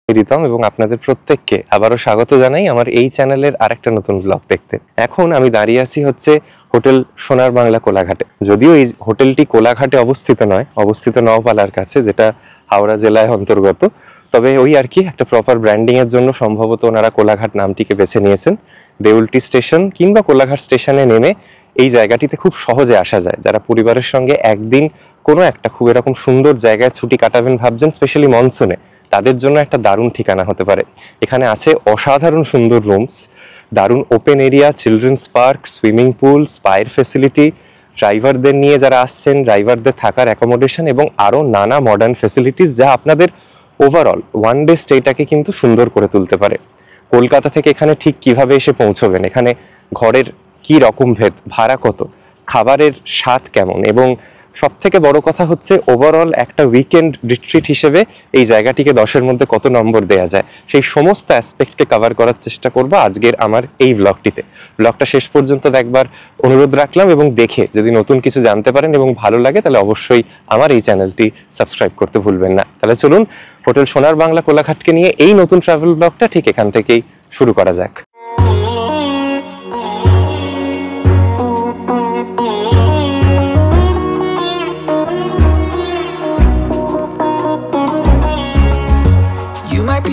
রিতম এবং আপনাদের প্রত্যেককে আবারও স্বাগত জানাই আমার এই চ্যানেলের আরেকটা নতুন ব্লগ দেখতে। এখন আমি দাঁড়িয়ে আছি হচ্ছে হোটেল সোনার বাংলা কোলাঘাটে। যদিও এই হোটেলটি কোলাঘাটে অবস্থিত নয়, অবস্থিত নওপালার কাছে, যেটা হাওড়া জেলায় অন্তর্গত। তবে ওই আর কি একটা প্রপার ব্র্যান্ডিং এর জন্য সম্ভবত ওনারা কোলাঘাট নামটিকে বেছে নিয়েছেন। দেউলটি স্টেশন কিংবা কোলাঘাট স্টেশনে নেমে এই জায়গাটিতে খুব সহজে আসা যায়। যারা পরিবারের সঙ্গে একদিন কোনো একটা খুব এরকম সুন্দর জায়গায় ছুটি কাটাবেন ভাবছেন, স্পেশালি মনসুনে, তাদের জন্য একটা দারুণ ঠিকানা হতে পারে। এখানে আছে অসাধারণ সুন্দর রুমস, দারুণ open area, children's park, swimming pool, স্পায়ের ফেসিলিটি, ড্রাইভারদের নিয়ে যারা আসছেন ড্রাইভারদের থাকার অ্যাকোমোডেশন এবং আরও নানা মডার্ন ফেসিলিটিস, যা আপনাদের ওভারঅল ওয়ান ডে স্টেটাকে কিন্তু সুন্দর করে তুলতে পারে। কলকাতা থেকে এখানে ঠিক কিভাবে এসে পৌঁছবেন, এখানে ঘরের কি রকম ভেদ, ভাড়া কত, খাবারের স্বাদ কেমন, এবং সব থেকে বড় কথা হচ্ছে ওভারঅল একটা উইকেন্ড রিট্রিট হিসেবে এই জায়গাটিকে 10-এর মধ্যে কত নম্বর দেয়া যায়, সেই সমস্ত অ্যাসপেক্টকে কভার করার চেষ্টা করব আজকের আমার এই ব্লগটিতে। ব্লগটা শেষ পর্যন্ত দেখবার অনুরোধ রাখলাম এবং দেখে যদি নতুন কিছু জানতে পারেন এবং ভালো লাগে তাহলে অবশ্যই আমার এই চ্যানেলটি সাবস্ক্রাইব করতে ভুলবেন না। তাহলে চলুন হোটেল সোনার বাংলা কোলাঘাটকে নিয়ে এই নতুন ট্রাভেল ব্লগটা ঠিক এখান থেকেই শুরু করা যাক।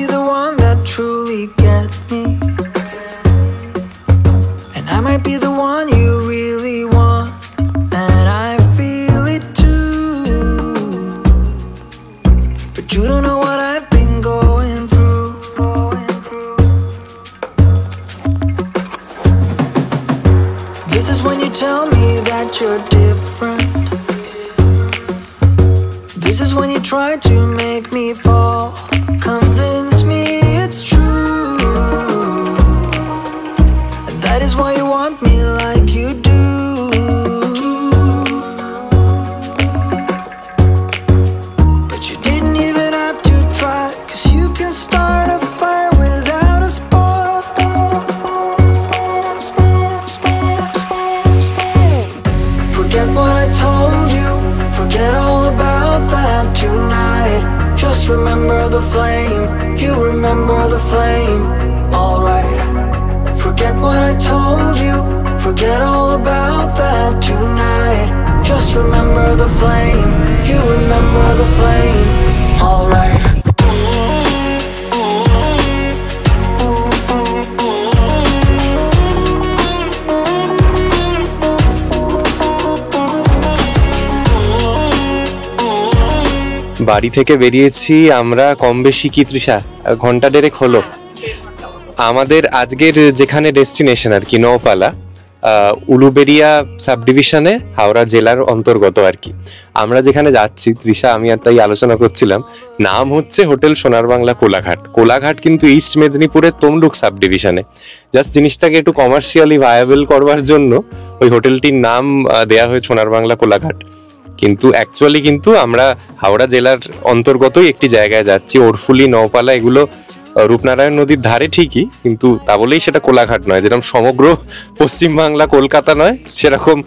Be the one that truly get me, and I might be the one you really want, and I feel it too, but you don't know what I've been going through. This is when you tell me that you're different. This is when you try to make me fall, convince me it's true, and that is why you want me like you do. But you didn't even have to try, 'cause you can start a fire without a spark. Forget what I told you, forget all about that tonight. Just remember the flame, you remember the flame, alright. Forget what I told you, forget all about that tonight. Just remember the flame, you remember the flame, alright. বাড়ি থেকে বেরিয়েছি আমরা কম বেশি কি তৃষা ঘন্টা দেড়েক হলো। আমাদের আজকের যেখানে ডেস্টিনেশন আর কি নওপালা, উলুবেড়িয়া সাব ডিভিশনে হাওড়া জেলার অন্তর্গত আর কি। আমরা যেখানে যাচ্ছি তৃষা আমি আর তাই আলোচনা করছিলাম, নাম হচ্ছে হোটেল সোনার বাংলা কোলাঘাট। কোলাঘাট কিন্তু ইস্ট মেদিনীপুরের তমলুক সাব ডিভিশনে। জাস্ট জিনিসটাকে একটু কমার্শিয়ালি ভায়াবল করবার জন্য ওই হোটেলটির নাম দেয়া হয়েছে সোনার বাংলা কোলাঘাট, কিন্তু অ্যাকচুয়ালি কিন্তু আমরা হাওড়া জেলার অন্তর্গতই একটি জায়গায় যাচ্ছি। ওরফুলি, নওপালা এগুলো রূপনারায়ণ নদীর ধারে ঠিকই, কিন্তু তা বলেই সেটা কোলাঘাট নয়। যেরকম সমগ্র পশ্চিমবাংলা কলকাতা নয়, সেরকম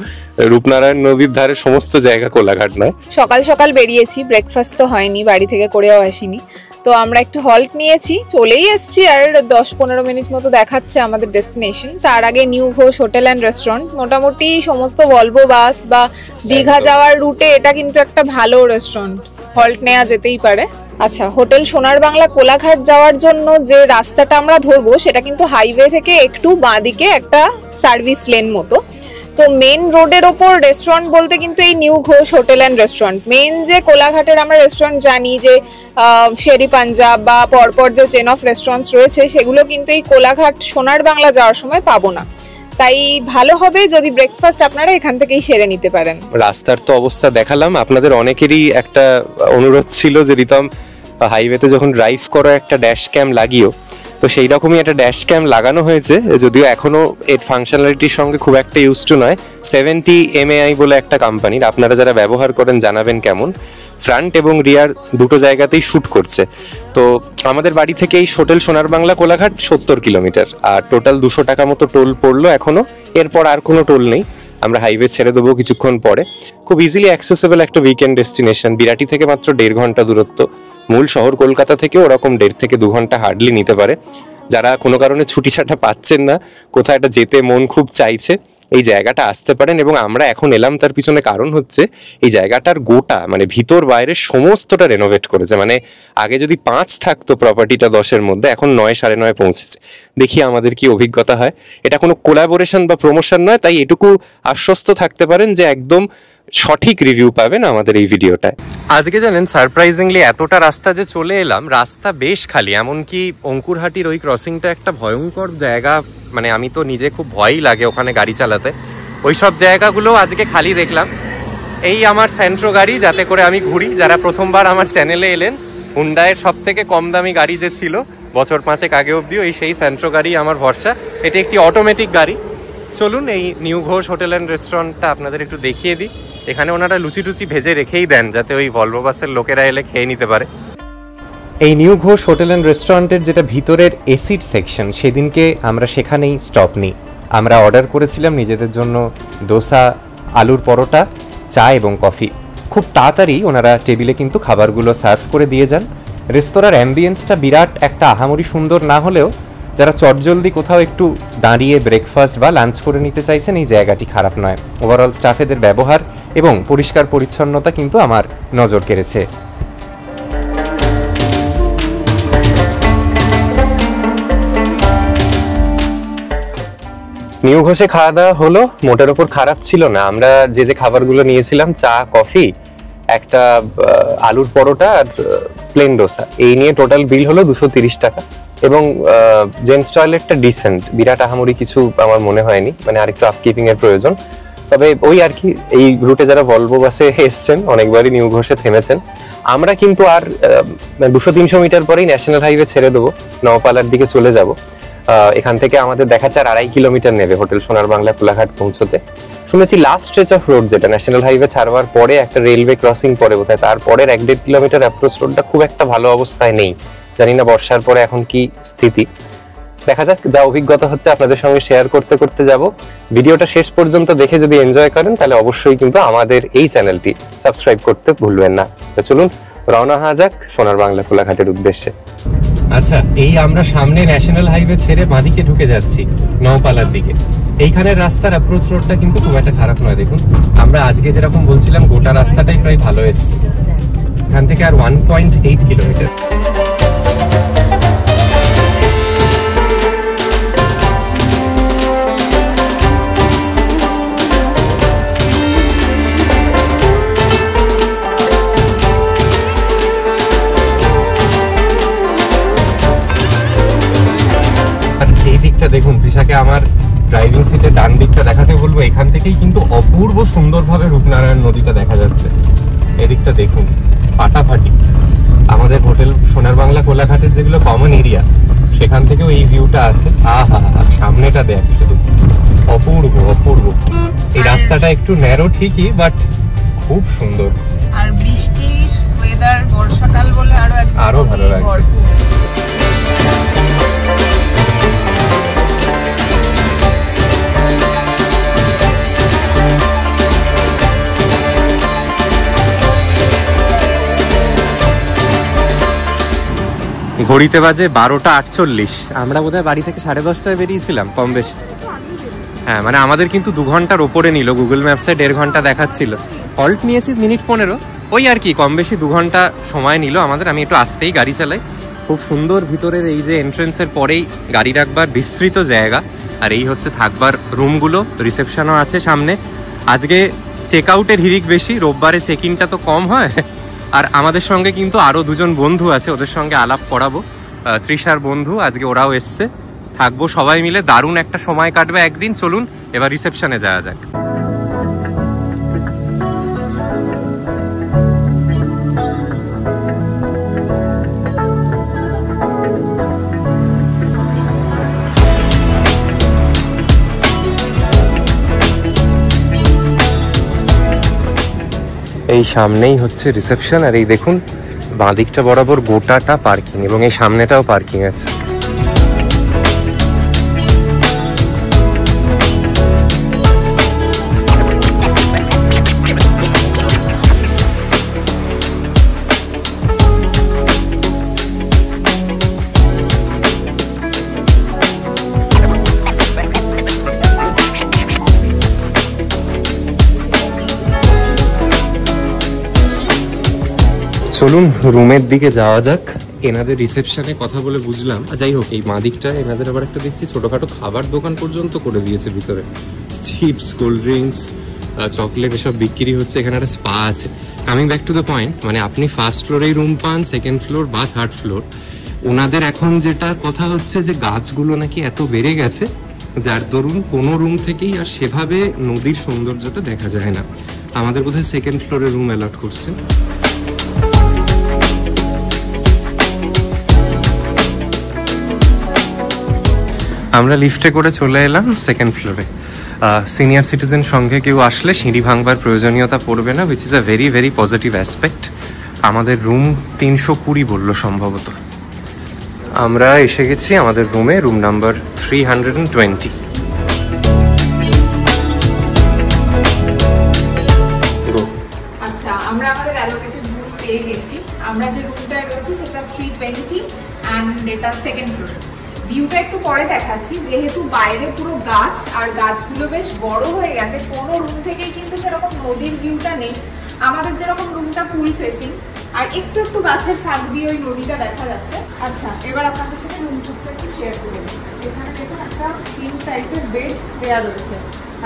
রূপনারায়ণ নদীর ধারে সমস্ত জায়গা কোলাঘাট নয়। সকাল সকাল বেরিয়েছি, ব্রেকফাস্ট তো হয়নি, বাড়ি থেকে করেও আসিনি, তো আমরা একটু হল্ট নিয়েছি, চলেই এসছি। আর 10-15 মিনিট মতো দেখাচ্ছে আমাদের ডেস্টিনেশন। তার আগে new Ghosh hotel and restaurant, মোটামুটি সমস্ত ভলভো বাস বা দীঘা যাওয়ার রুটে এটা কিন্তু একটা ভালো রেস্টুরেন্ট, হল্ট নেওয়া যেতেই পারে। আচ্ছা, হোটেল সোনার বাংলা কোলাঘাট যাওয়ার জন্য যে রাস্তাটা আমরা ধরবো সেটা কিন্তু হাইওয়ে থেকে একটু বাঁদিকে একটা সার্ভিস লেন মতো। তো মেন রোডের ওপর রেস্টুরেন্ট বলতে কিন্তু এই new Ghosh hotel and restaurant. Main যে কোলাঘাটের আমরা রেস্টুরেন্ট জানি যে শেরি পাঞ্জাব বা পরপর যে চেন অফ রেস্টুরেন্টস রয়েছে, সেগুলো কিন্তু এই কোলাঘাট সোনার বাংলা যাওয়ার সময় পাবো না। তাই ভালো হবে যদি ব্রেকফাস্ট আপনারা এখান থেকেই সেরে নিতে পারেন। রাস্তার তো অবস্থা দেখালাম, আপনাদের অনেকেরই একটা অনুরোধ ছিল যে রিতম হাইওয়েতে যখন ড্রাইভ করো একটা ড্যাশ ক্যাম লাগিও, তো সেই রকমই একটা ড্যাশ ক্যাম লাগানো হয়েছে, যদিও এখনো এর ফাংশনালিটির সঙ্গে খুব একটা ইউজ টু নয়। 70 MAI বলে একটা কোম্পানির, আপনারা যারা ব্যবহার করেন জানাবেন কেমন। ফ্রন্ট এবং রিয়ার দুটো জায়গাতেই শুট করছে। তো আমাদের বাড়ি থেকে এই হোটেল সোনার বাংলা কোলাঘাট 70 কিলোমিটার, আর টোটাল 200 টাকা মতো টোল পড়লো এখনো। এরপর আর কোনো টোল নেই, আমরা হাইওয়ে ছেড়ে দেবো কিছুক্ষণ পরে। খুব ইজিলি অ্যাক্সেসেবল একটা উইকেন্ড ডেস্টিনেশন, বিরাটি থেকে মাত্র 1.5 ঘন্টা দূরত্ব। মূল শহর কলকাতা থেকে ওরকম 1.5 থেকে 2 ঘন্টা হার্ডলি নিতে পারে। যারা কোনো কারণে ছুটি ছাটা পাচ্ছেন না, কোথাও একটা যেতে মন খুব চাইছে, এই জায়গাটা আসতে পারেন। এবং আমরা এখন এলাম তার পিছনে কারণ হচ্ছে এই জায়গাটার গোটা মানে ভিতর বাইরে সমস্তটা রেনোভেট করেছে। মানে আগে যদি 5 থাকতো প্রপার্টিটা 10-এর মধ্যে, এখন 9, 9.5 পৌঁছেছে। দেখি আমাদের কি অভিজ্ঞতা হয়। এটা কোনো কোলাবোরেশন বা প্রমোশন নয়, তাই এটুকু আশ্বস্ত থাকতে পারেন যে একদম সঠিক রিভিউ পাবেন আমাদের এই ভিডিওটায়। আজকে জানেন সারপ্রাইজিংলি এতটা রাস্তা যে চলে এলাম, রাস্তা বেশ খালি। এমনকি অঙ্কুরহাটির ওই ক্রসিংটা একটা ভয়ঙ্কর জায়গা, মানে আমি তো নিজে খুব ভয়ই লাগে ওখানে গাড়ি চালাতে। ওই সব জায়গাগুলো আজকে খালি দেখলাম। এই আমার সেন্ট্রো গাড়ি, যাতে করে আমি ঘুরি। যারা প্রথমবার আমার চ্যানেলে এলেন, হুন্ডাইয়ের সব থেকে কম দামি গাড়ি যে ছিল বছর 5 আগে অবধিও, সেই সেন্ট্রো গাড়ি আমার ভরসা। এটি একটি অটোমেটিক গাড়ি। চলুন এই নিউ ঘোষ হোটেল অ্যান্ড রেস্টুরেন্টটা আপনাদের একটু দেখিয়ে দিই। এখানে ওনারা লুচি টুচি ভেজে রেখেই দেন, যাতে ওই ভলভো বাসের লোকেরা এলে খেয়ে নিতে পারে। এই নিউ ঘোষ হোটেল অ্যান্ড রেস্টুরেন্টের যেটা ভিতরের এসিড সেকশন, সেদিনকে আমরা সেখানেই স্টপ নিই। আমরা অর্ডার করেছিলাম নিজেদের জন্য দোসা, আলুর পরোটা, চা এবং কফি। খুব তাড়াতাড়ি ওনারা টেবিলে কিন্তু খাবারগুলো সার্ভ করে দিয়ে যান। রেস্তোরাঁর অ্যাম্বিয়েন্সটা বিরাট একটা আহামরি সুন্দর না হলেও যারা চটজলদি কোথাও একটু দাঁড়িয়ে ব্রেকফাস্ট বা লাঞ্চ করে নিতে চাইছেন, এই জায়গাটি খারাপ নয়। ওভারঅল স্টাফেদের ব্যবহার এবং পরিষ্কার পরিচ্ছন্নতা কিন্তু আমার নজর কেড়েছে। নিউ ঘোষে খাওয়া দাওয়া হলো, মোটের ওপর খারাপ ছিল না। আমরা যে খাবারগুলো নিয়েছিলাম, চা, কফি, একটা আলুর পরোটা আর প্লেন ডোসা, এই নিয়ে টোটাল বিল হলো 230 টাকা। এবং জেন্টস টয়লেটটা ডিসেন্ট, বিরাট আহামরি কিছু আমার মনে হয়নি, মানে আরেকটু আপকিপিং এর প্রয়োজন। তবে ওই আর কি, এই রুটে যারা ভলভো বাসে এসছেন অনেকবারই নিউ ঘোষে থেমেছেন। আমরা কিন্তু আর 200-300 মিটার পরেই ন্যাশনাল হাইওয়ে ছেড়ে দেবো, নওপালার দিকে চলে যাব। এখান থেকে আমাদের দেখাচ্ছে আর 2.5 কিলোমিটার নেবে হোটেল সোনার বাংলা কোলাঘাট পৌঁছতে। শুনেছি লাস্ট স্ট্রেচ অফ রোড, যেটা ন্যাশনাল হাইওয়ে ছাড়বার পরে একটা রেলওয়ে ক্রসিং পরে বোধহয়, তারপরের 1.5 কিলোমিটার অ্যাপ্রোচ রোডটা খুব একটা ভালো অবস্থায় নেই। জানি না বর্ষার পরে এখন কি স্থিতি, দেখা যাক। যা অভিজ্ঞতা হচ্ছে আপনাদের সঙ্গে শেয়ার করতে করতে যাব। ভিডিওটা শেষ পর্যন্ত দেখে যদি এনজয় করেন, তাহলে অবশ্যই কিন্তু আমাদের এই চ্যানেলটি সাবস্ক্রাইব করতে ভুলবেন না। তো চলুন রওনা হওয়া যাক সোনার বাংলা কোলাঘাটের উদ্দেশ্যে। আচ্ছা, এই আমরা সামনে ন্যাশনাল হাইওয়ে ছেড়ে বাঁদিকে ঢুকে যাচ্ছি নওপালার দিকে। এইখানের রাস্তার অ্যাপ্রোচ রোডটা কিন্তু খুব একটা খারাপ নয়। দেখুন, আমরা আজকে যেরকম বলছিলাম গোটা রাস্তাটাই প্রায় ভালো এসছে। এখান থেকে আর 1.8 কিলোমিটার। দেখুন, তৃষাকে আমার ড্রাইভিং সিটে ডান দিকটা দেখাতে বলবো। এখান থেকেই কিন্তু অপূর্ব সুন্দরভাবে রূপনারায়ণ নদীটা দেখা যাচ্ছে। এদিকটা দেখুন, ফাটাফাটি। আমাদের হোটেল সোনার বাংলা কোলাঘাটের যেগুলো কমন এরিয়া, সেখান থেকেও এই ভিউটা আছে। আহা, সামনেটা দেখ শুধু, অপূর্ব অপূর্ব। এই রাস্তাটা একটু ন্যারো ঠিকই, বাট খুব সুন্দর। আর বৃষ্টির ওয়েদার, বর্ষাকাল বলে আরো ভালো লাগছে। ঘড়িতে বাজে 12:48। আমরা বোধহয় বাড়ি থেকে 10:30টায় বেরিয়েছিলাম, কম বেশি। হ্যাঁ, মানে আমাদের কিন্তু 2 ঘন্টার ওপরে নিল। গুগল ম্যাপসে 1.5 ঘন্টা দেখাচ্ছিল। হল্ট নিয়েছি মিনিট 15, ওই আর কি, কম বেশি 2 ঘন্টা সময় নিল আমাদের। আমি একটু আস্তেই গাড়ি চালাই। খুব সুন্দর ভিতরের এই যে এন্ট্রেন্সের পরেই গাড়ি রাখবার বিস্তৃত জায়গা, আর এই হচ্ছে থাকবার রুমগুলো। রিসেপশনও আছে সামনে। আজকে চেক আউটের হিড়িক বেশি, রোববারে চেক ইনটা তো কম হয়। আর আমাদের সঙ্গে কিন্তু আরো 2 জন বন্ধু আছে, ওদের সঙ্গে আলাপ করাবো। তৃষার বন্ধু, আজকে ওরাও এসছে। থাকবো সবাই মিলে, দারুণ একটা সময় কাটবে একদিন। চলুন এবার রিসেপশনে যাওয়া যাক। এই সামনেই হচ্ছে রিসেপশন, আর এই দেখুন বাঁদিকটা বরাবর গোটাটা পার্কিং, এবং এই সামনেটাও পার্কিং আছে। চলুন রুমের দিকে যাওয়া যাক। এনাদের রিসেপশনে কথা বলে বুঝলাম, যাই হোক এই মাদিকটা এনাদের আবার একটা দেখছি ছোটখাটো খাবার দোকান পর্যন্ত করে দিয়েছে ভিতরে, চিপস, কোল্ড ড্রিঙ্কস, চকলেট এসব বিক্রি হচ্ছে। এখানে একটা স্পা আছে। Coming back to the point, মানে আপনি ফার্স্ট ফ্লোরেই রুম পান, সেকেন্ড ফ্লোর বা থার্ড ফ্লোর। ওনাদের এখন যেটা কথা হচ্ছে যে গাছগুলো নাকি এত বেড়ে গেছে যার দরুন কোনো রুম থেকেই আর সেভাবে নদীর সৌন্দর্যটা দেখা যায় না। আমাদের বোধহয় সেকেন্ড ফ্লোরে রুম অ্যালট করছে। আমরা লিফটে করে চলে এলাম সেকেন্ড ফ্লোরে। সিনিয়র সিটিজেন সঙ্গে কেউ আসলে সিঁড়ি ভাঙবার প্রয়োজনীয়তা পড়বে না, which is a very very positive aspect. আমাদের রুম 320 বললো সম্ভবত। আমরা এসে গেছি আমাদের রুমে, রুম নাম্বার 320। আচ্ছা, আমরা আমাদের অ্যালোকেটেড রুম পেয়ে গেছি। আমরা যে রুমটায় রয়েছি সেটা 320 অ্যান্ড এটা সেকেন্ড ফ্লোর। ভিউটা একটু পরে দেখাচ্ছি, যেহেতু বাইরে পুরো গাছ আর গাছগুলো বেশ বড় হয়ে গেছে, কোনো রুম থেকেই কিন্তু সেরকম নদীর ভিউটা নেই। আমাদের যেরকম রুমটা পুল ফেসিং, আর একটু একটু গাছের ফাঁক দিয়ে ওই নদীটা দেখা যাচ্ছে। আচ্ছা, এবার আপনাদের সাথে রুম টুরটা একটু শেয়ার করে নিই। এখানে দেখুন একটা কিং সাইজের বেড দেওয়া রয়েছে।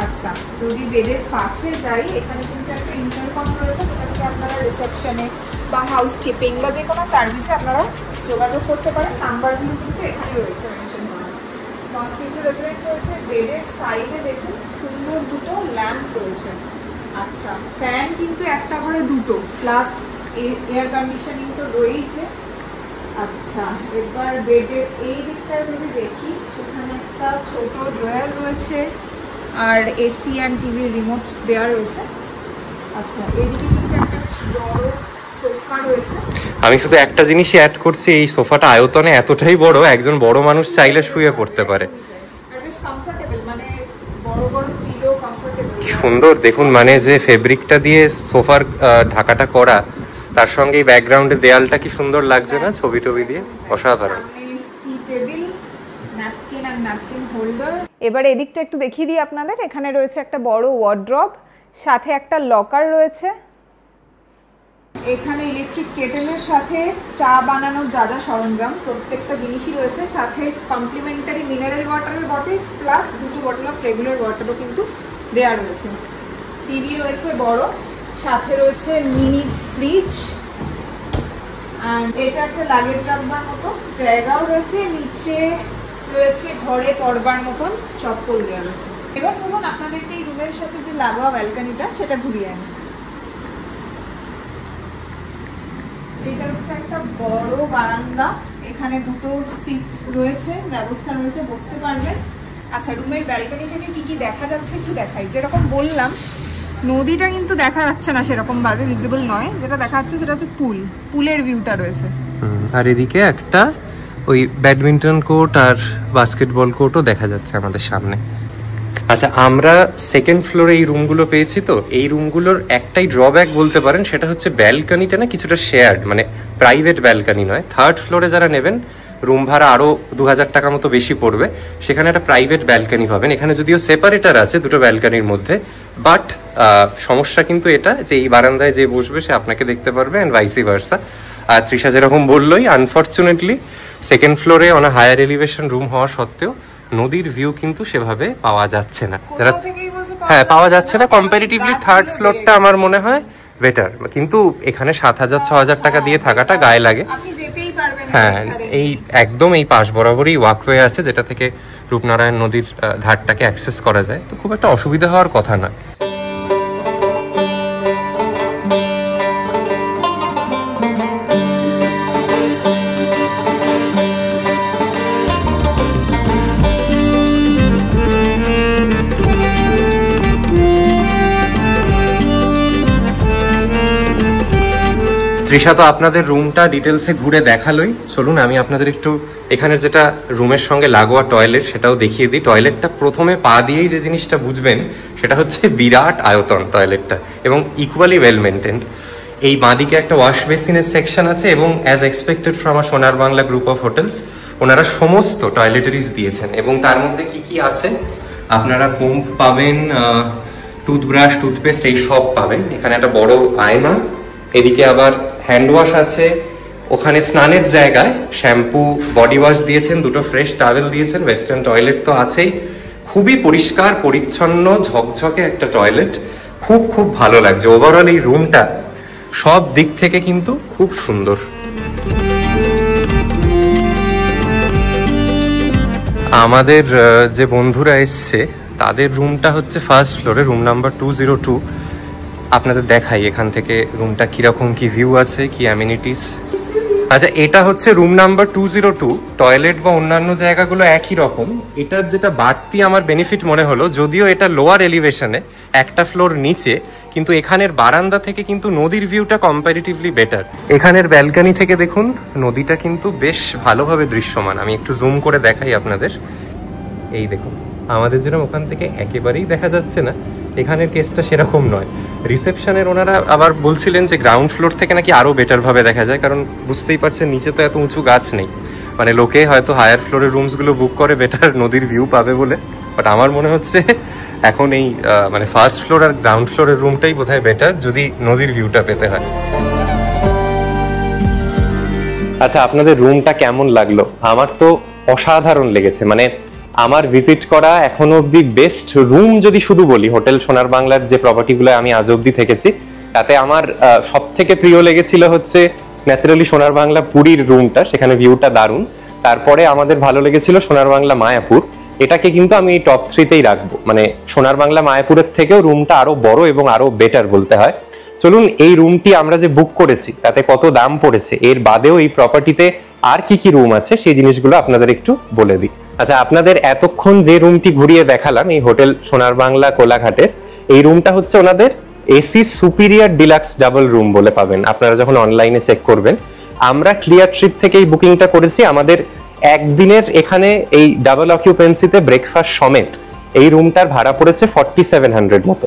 আচ্ছা, যদি বেডের পাশে যাই, এখানে কিন্তু একটা ইন্টারকম রয়েছে, যেটা থেকে আপনারা রিসেপশনে বা হাউসকিপিং বা যে কোনো সার্ভিসে আপনারা যোগাযোগ করতে পারেন। নাম্বারগুলো কিন্তু এখানে রয়েছে মেনশন করা। মসকিটো রেগুলেটর রয়েছে। বেডের সাইডে দেখুন সুন্দর দুটো ল্যাম্প রয়েছে। আচ্ছা, ফ্যান কিন্তু একটা ঘরে দুটো, প্লাস এয়ার কন্ডিশনিং তো রয়েছে। আচ্ছা, এবার বেডের এই দিকটা যদি দেখি, এখানে একটা ছোট ড্রয়ার রয়েছে আর এসি অ্যান্ড টিভি রিমোট দেওয়া রয়েছে। আচ্ছা, এইদিকে কিন্তু একটা বেশ বড় সোফা রয়েছে। আমি শুধু একটা জিনিসই অ্যাড করছি, এই সোফাটা আয়তনে এতটাই বড়, একজন বড় মানুষ চাইলে শুয়ে পড়তে পারে। বেশ কমফোর্টেবল, মানে বড় বড় পিলো কমফোর্টেবল। কি সুন্দর দেখুন, মানে যে ফেব্রিকটা দিয়ে সোফার ঢাকাটা করা, তার সঙ্গে এই ব্যাকগ্রাউন্ডে দেয়ালটা কি সুন্দর লাগছে না ছবি টবি দিয়ে, অসাধারণ। টি টেবিল, ন্যাপকিন আর ন্যাপকিন হোল্ডার। এবার এদিকটা একটু দেখিয়ে দিই আপনাদের। এখানে রয়েছে একটা বড় ওয়ার্ড্রব, সাথে একটা লকার রয়েছে। এখানে ইলেকট্রিক কেটেলের সাথে চা বানানোর যা যা সরঞ্জাম প্রত্যেকটা জিনিসই রয়েছে, সাথে কমপ্লিমেন্টারি মিনারেল ওয়াটারের বটল প্লাস দুটো বটল অফ রেগুলার ওয়াটারও কিন্তু দেওয়া রয়েছে। টিভি রয়েছে বড়, সাথে রয়েছে মিনি ফ্রিজ, অ্যান্ড এটা একটা লাগেজ রাখবার মতো জায়গাও রয়েছে। নিচে রয়েছে ঘরে পড়বার মতন চপ্পল দেওয়া রয়েছে। এবার চলুন আপনাদেরকে এই রুমের সাথে যে লাগোয়া ব্যালকনিটা সেটা ঘুরিয়ে আনি। এটা হচ্ছে একটা বড় বারান্দা, এখানে দুটো সিট রয়েছে, ব্যবস্থা রয়েছে, বসতে পারবেন। আচ্ছা, রুমের ব্যালকনি থেকে কি কি দেখা যাচ্ছে একটু দেখাই। যেরকম বললাম, নদীটা কিন্তু দেখা যাচ্ছে না সেরকম ভাবে, ভিজিবল নয়। যেটা দেখা যাচ্ছে সেটা হচ্ছে পুলের ভিউটা রয়েছে। আর এদিকে একটা ওই ব্যাডমিন্টন কোর্ট আর বাস্কেটবল কোর্টও দেখা যাচ্ছে আমাদের সামনে। আচ্ছা, আমরা সেকেন্ড ফ্লোরে এই রুমগুলো পেয়েছি, তো এই রুমগুলোর একটাই ড্রব্যাক বলতে পারেন, সেটা হচ্ছে ব্যালকনিটা না কিছুটা শেয়ার্ড, মানে প্রাইভেট ব্যালকনি নয়। থার্ড ফ্লোরে যারা নেবেন রুম ভাড়া আরও 2000 টাকা মতো বেশি পড়বে, সেখানে একটা প্রাইভেট ব্যালকনি পাবেন। এখানে যদিও সেপারেটার আছে দুটো ব্যালকনির মধ্যে, বাট সমস্যা কিন্তু এটা যে এই বারান্দায় যে বসবে সে আপনাকে দেখতে পারবে অ্যান্ড ভাইসি ভার্সা। আর তৃষা যেরকম বললোই, আনফর্চুনেটলি সেকেন্ড ফ্লোরে অন হায়ার এলিভেশন রুম হওয়া সত্ত্বেও নদীর ভিউ কিন্তু সেভাবে পাওয়া যাচ্ছে না। হ্যাঁ, পাওয়া যাচ্ছে না। কম্পারিটিভলি থার্ড ফ্লোরটা আমার মনে হয় বেটার, কিন্তু এখানে 7000-6000 টাকা দিয়ে থাকাটা গায়ে লাগে। হ্যাঁ, এই একদম এই পাশ বরাবরই ওয়াকওয়ে আছে, যেটা থেকে রূপনারায়ণ নদীর ধারটাকে অ্যাক্সেস করা যায়, তো খুব একটা অসুবিধা হওয়ার কথা নয়। তৃষা তো আপনাদের রুমটা ডিটেলসে ঘুরে দেখালোই। চলুন আমি আপনাদের একটু এখানে যেটা রুমের সঙ্গে লাগোয়া টয়লেট সেটাও দেখিয়ে দিই। টয়লেটটা প্রথমে পা দিয়েই যে জিনিসটা বুঝবেন সেটা হচ্ছে বিরাট আয়তন টয়লেটটা, এবং ইকুয়ালি ওয়েল মেনটেন্ড। এই বাঁদিকে একটা ওয়াশ বেসিনের সেকশন আছে, এবং অ্যাজ এক্সপেক্টেড ফ্রম আ সোনার বাংলা গ্রুপ অফ হোটেলস ওনারা সমস্ত টয়লেটারিজ দিয়েছেন। এবং তার মধ্যে কি কি আছে আপনারা কোম্ব পাবেন, টুথব্রাশ, টুথপেস্ট, এই সব পাবেন। এখানে একটা বড় আয়না, এদিকে আবার হ্যান্ড ওয়াশ আছে, ওখানে স্নানের জায়গায় শ্যাম্পু বডি ওয়াশ দিয়েছেন, দুটো ফ্রেশ টাওয়েল দিয়েছেন, ওয়েস্টার্ন টয়লেট তো আছেই, খুবই পরিষ্কার পরিচ্ছন্ন ঝকঝকে একটা টয়লেট, খুব খুব ভালো লাগছে। ওভারঅল এই রুমটা সব দিক থেকে কিন্তু খুব সুন্দর। আমাদের যে বন্ধুরা এসছে তাদের রুমটা হচ্ছে ফার্স্ট ফ্লোরে, রুম নাম্বার 202। আপনাদের দেখাই এখান থেকে রুমটা কিরকম কি ভিউ আছে, কি অ্যামিনিটিস। আচ্ছা, এটা হচ্ছে রুম নাম্বার 202। টয়লেট বা অন্যান্য জায়গাগুলো একই রকম। এটার যেটা বাড়তি আমার বেনিফিট মনে হলো, যদিও এটা লোয়ার এলিভেশনে, একটা ফ্লোর নিচে, কিন্তু এখানের বারান্দা থেকে কিন্তু নদীর ভিউটা কম্পারেটিভলি বেটার। এখানের ব্যালকনি থেকে দেখুন নদীটা কিন্তু বেশ ভালোভাবে দৃশ্যমান। আমি একটু জুম করে দেখাই আপনাদের। এই দেখুন, আমাদের যেরকম ওখান থেকে একেবারেই দেখা যাচ্ছে না, এখানের কেসটা সেরকম নয়। রিসেপশনের ওনারা আবার বলছিলেন যে গ্রাউন্ড ফ্লোর থেকে নাকি আরো বেটার ভাবে দেখা যায়, কারণ বুঝতেই পারছেন নিচে তো এত উঁচু গাছ নেই, মানে লোকে হয়তো হায়ার ফ্লোরের রুমস গুলো বুক করে বেটার নদীর ভিউ পাবে বলে। বাট আমার মনে হচ্ছে এখন এই মানে ফার্স্ট ফ্লোর আর গ্রাউন্ড ফ্লোরের রুমটাই বোধহয় বেটার যদি নদীর ভিউটা পেতে হয়। আচ্ছা, আপনাদের রুমটা কেমন লাগলো? আমার তো অসাধারণ লেগেছে। মানে আমার ভিজিট করা এখনো অব্দি বেস্ট রুম যদি শুধু বলি, হোটেল সোনার বাংলার যে প্রপার্টিগুলো আমি আজ অব্দি থেকেছি তাতে আমার সব থেকে প্রিয় লেগেছিল হচ্ছে ন্যাচারালি সোনার বাংলা পুরীর রুমটা, সেখানে ভিউটা দারুণ। তারপরে আমাদের ভালো লেগেছিল সোনার বাংলা মায়াপুর, এটাকে কিন্তু আমি টপ 3তেই রাখবো। মানে সোনার বাংলা মায়াপুরের থেকেও রুমটা আরো বড় এবং আরো বেটার বলতে হয়। চলুন এই রুমটি আমরা যে বুক করেছি তাতে কত দাম পড়েছে, এর বাদেও এই প্রপার্টিতে আর কি কি রুম আছে সেই জিনিসগুলো আপনাদের একটু বলে দিই। আচ্ছা, আপনাদের এতক্ষণ যে রুমটি ঘুরিয়ে দেখালাম এই হোটেল সোনার বাংলা কোলাঘাটের, এই রুমটা হচ্ছে ওনাদের AC superior deluxe double room বলে পাবেন আপনারা যখন অনলাইনে চেক করবেন। আমরা ক্লিয়ার ট্রিপ থেকে এই বুকিংটা করেছি। আমাদের একদিনের এখানে এই ডাবল অকিউপেন্সিতে ব্রেকফাস্ট সমেত এই রুমটার ভাড়া পড়েছে 4700 মতো।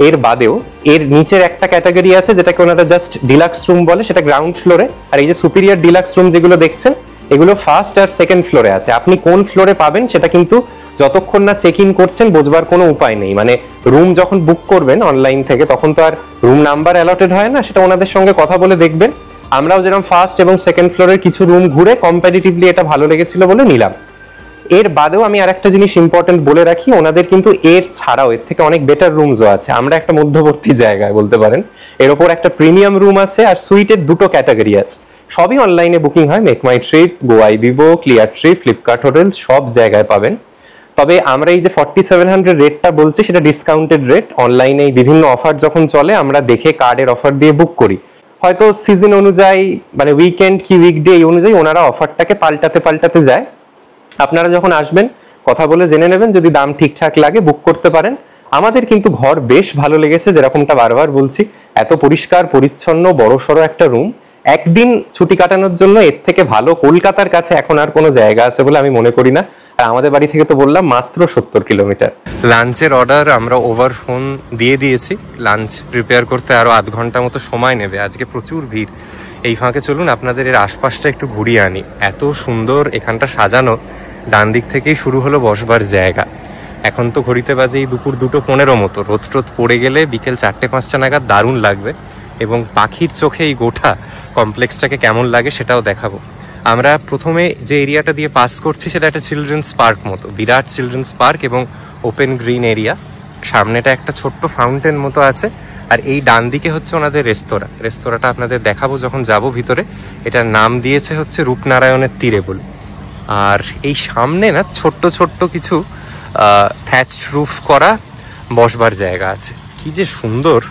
এর বাদেও এর নিচের একটা ক্যাটাগরি আছে যেটাকে ওনারা জাস্ট ডিলাক্স রুম বলে, সেটা গ্রাউন্ড ফ্লোরে। আর এই যে সুপিরিয়র ডিলাক্স রুম যেগুলো দেখছেন এগুলো ফার্স্ট আর সেকেন্ড ফ্লোরে আছে। আপনি কোন ফ্লোরে পাবেন সেটা কিন্তু যতক্ষণ না চেক ইন করছেন বোঝবার কোনো উপায় নেই। মানে রুম যখন বুক করবেন অনলাইন থেকে তখন তো আর রুম নাম্বার অ্যালটেড হয় না, সেটা ওনাদের সঙ্গে কথা বলে দেখবেন। আমরাও যেরকম ফার্স্ট এবং সেকেন্ড ফ্লোরের কিছু রুম ঘুরে কম্পারেটিভলি এটা ভালো লেগেছিল বলে নিলাম। এর বাদেও আমি আরেকটা জিনিস ইম্পর্টেন্ট বলে রাখি, ওনাদের কিন্তু এর ছাড়াও এর থেকে অনেক বেটার রুমসও আছে। আমরা একটা মধ্যবর্তী জায়গায় বলতে পারেন, এর ওপর একটা প্রিমিয়াম রুম আছে আর সুইটের দুটো ক্যাটাগরি আছে। সবই অনলাইনে বুকিং হয়, MakeMyTrip, Goibibo, Cleartrip, Flipkart hotel সব জায়গায় পাবেন। তবে আমরা এই যে 4700 রেটটা বলছি সেটা ডিসকাউন্টেড রেট। অনলাইনে বিভিন্ন অফার যখন চলে আমরা দেখে কার্ডের অফার দিয়ে বুক করি। হয়তো সিজন অনুযায়ী মানে উইকেন্ড কি উইকডে এই অনুযায়ী ওনারা অফারটাকে পাল্টাতে যায়। আপনারা যখন আসবেন কথা বলে জেনে নেবেন, যদি দাম ঠিকঠাক লাগে বুক করতে পারেন। আমাদের কিন্তু ঘর বেশ ভালো লেগেছে, যেরকমটা বারবার বলছি, এত পরিষ্কার পরিচ্ছন্ন বড়সড় একটা রুম। একদিন ছুটি কাটানোর জন্য এর থেকে ভালো কলকাতার কাছে এখন আর কোনো জায়গা আছে বলে আমি মনে করি না। আর আমাদের বাড়ি থেকে তো বললাম মাত্র 70 কিলোমিটার। লাঞ্চের অর্ডার আমরা ওভার ফোন দিয়ে দিয়েছি। লাঞ্চ প্রিপেয়ার করতে আরো আধ ঘন্টা মতো সময় নেবে, আজকে প্রচুর ভিড়। এই ফাঁকে চলুন আপনাদের এর আশপাশটা একটু ঘুরিয়ে আনি। এত সুন্দর এখানটা সাজানো। ডান দিক থেকেই শুরু হলো বসবার জায়গা। এখন তো ঘড়িতে বাজে এই দুপুর 2:15 মতো। রোদ টোদ পড়ে গেলে বিকেল 4-5টা নাগাদ দারুণ লাগবে, এবং পাখির চোখে এই গোটা কমপ্লেক্সটাকে কেমন লাগে সেটাও দেখাবো। আমরা প্রথমে যে এরিয়াটা দিয়ে পাস করছি সেটা একটা চিলড্রেন্স পার্ক মতো, বিরাট চিলড্রেন্স পার্ক এবং ওপেন গ্রিন এরিয়া। সামনেটা একটা ছোট্ট ফাউন্টেন মতো আছে, আর এই ডান দিকে হচ্ছে ওনাদের রেস্তোরাঁটা আপনাদের দেখাবো যখন যাব ভিতরে। এটার নাম দিয়েছে হচ্ছে রূপনারায়ণের তীরে বলে। আর এই সামনে না ছোট্ট ছোট্ট কিছু থ্যাচ রুফ করা বসবার জায়গা আছে, কি যে সুন্দর।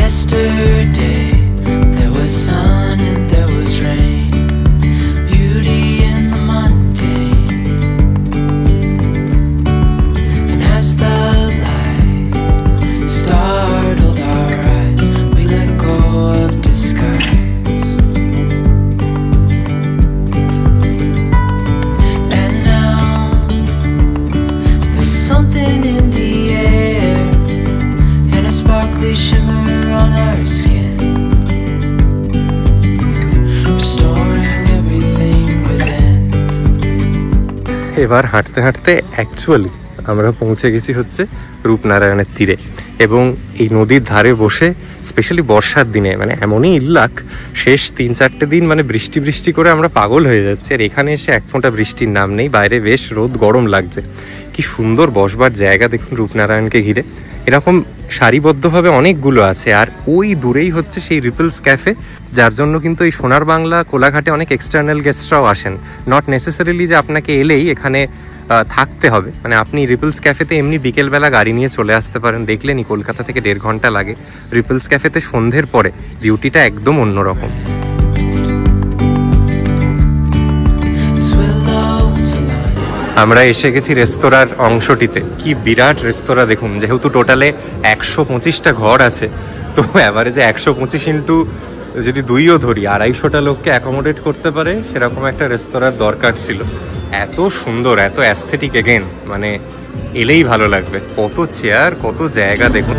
Yesterday there was sun and there was rain, beauty in the mundane. And as the light startled our eyes, we let go of disguise. এবার হাঁটতে হাঁটতে অ্যাকচুয়ালি আমরা পৌঁছে গেছি হচ্ছে রূপনারায়ণের তীরে, এবং এই নদীর ধারে বসে স্পেশালি বর্ষার দিনে মানে এমনই ইল্লাক, শেষ 3-4টে দিন মানে বৃষ্টি বৃষ্টি করে আমরা পাগল হয়ে যাচ্ছি, আর এখানে এসে এক ফোঁটা বৃষ্টির নাম নেই, বাইরে বেশ রোদ গরম লাগছে। কি সুন্দর বসবার জায়গা দেখুন রূপনারায়ণকে ঘিরে, এরকম সারিবদ্ধভাবে অনেকগুলো আছে। আর ওই দূরেই হচ্ছে সেই রিপলস ক্যাফে, যার জন্য কিন্তু এই সোনার বাংলা কোলাঘাটে অনেক এক্সটার্নাল গেস্টরাও আসেন। নট নেসেসারিলি যে আপনাকে এলেই এখানে থাকতে হবে, মানে আপনি রিপলস ক্যাফেতে এমনি বিকেলবেলা গাড়ি নিয়ে চলে আসতে পারেন। দেখলেনি কলকাতা থেকে 1.5 ঘন্টা লাগে। রিপলস ক্যাফেতে সন্ধ্যের পরে বিউটিটা একদম অন্যরকম। আমরা এসে গেছি রেস্তোরাঁর অংশটিতে। কি বিরাট রেস্তোরাঁ দেখুন, যেহেতু টোটালে 125টা ঘর আছে, তো অ্যাভারেজে 125 ইন্টু যদি 2ও ধরি 250টা লোককে অ্যাকোমোডেট করতে পারে সেরকম একটা রেস্তোরাঁর দরকার ছিল। এত সুন্দর, এত অ্যাস্থেটিক, এগেন মানে এলেই ভালো লাগবে। কত চেয়ার, কত জায়গা দেখুন।